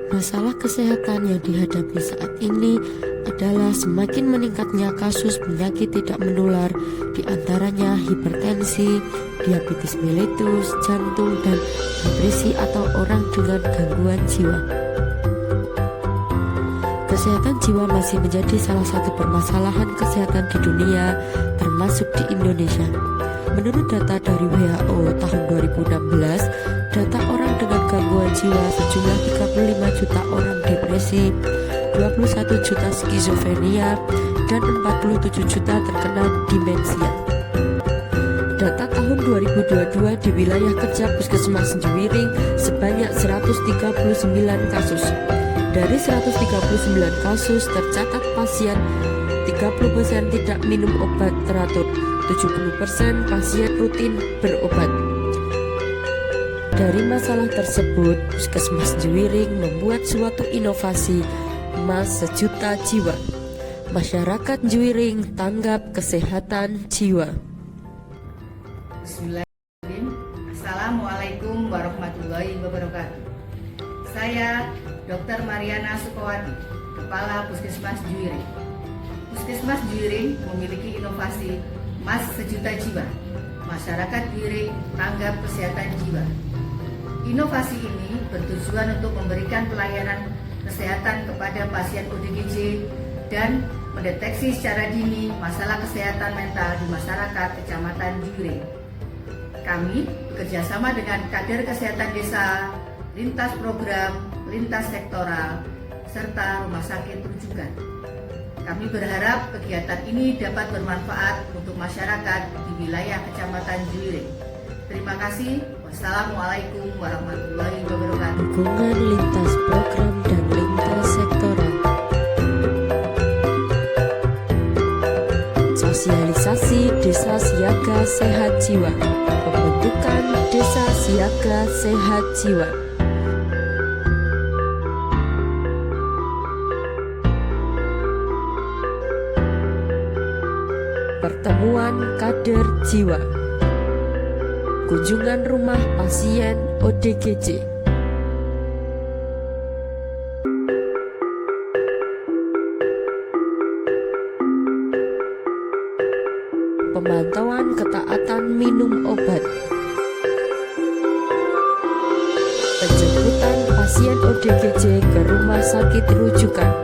Masalah kesehatan yang dihadapi saat ini adalah semakin meningkatnya kasus penyakit tidak menular, diantaranya hipertensi, diabetes mellitus, jantung, dan depresi atau orang dengan gangguan jiwa. Kesehatan jiwa masih menjadi salah satu permasalahan kesehatan di dunia, termasuk di Indonesia. Menurut data dari WHO tahun 2016, data orang dengan gangguan jiwa sejumlah 35 juta orang depresi, 21 juta skizofrenia, dan 47 juta terkena demensia. Data tahun 2022 di wilayah kerja Puskesmas Juwiring sebanyak 139 kasus. Dari 139 kasus tercatat pasien 30% tidak minum obat teratur, 70% pasien rutin berobat. Dari masalah tersebut, Puskesmas Juwiring membuat suatu inovasi Mas Sejuta Jiwa. Masyarakat Juwiring tanggap kesehatan jiwa. Bismillahirrahmanirrahim. Assalamualaikum warahmatullahi wabarakatuh. Saya Dr. Mariana Sukowati, Kepala Puskesmas Juwiring. Puskesmas Juwiring memiliki inovasi Mas Sejuta Jiwa. Masyarakat Juwiring tanggap kesehatan jiwa. Inovasi ini bertujuan untuk memberikan pelayanan kesehatan kepada pasien ODGJ dan mendeteksi secara dini masalah kesehatan mental di masyarakat Kecamatan Juwiring. Kami bekerjasama dengan kader kesehatan desa, lintas program, lintas sektoral, serta rumah sakit rujukan. Kami berharap kegiatan ini dapat bermanfaat untuk masyarakat di wilayah Kecamatan Juwiring. Terima kasih. Wassalamualaikum warahmatullahi wabarakatuh. Dukungan lintas program dan lintas sektoral. Sosialisasi Desa Siaga Sehat Jiwa. Pembentukan Desa Siaga Sehat Jiwa. Pertemuan kader jiwa. Kunjungan rumah pasien ODGJ. Pemantauan ketaatan minum obat. Penjemputan pasien ODGJ ke rumah sakit rujukan.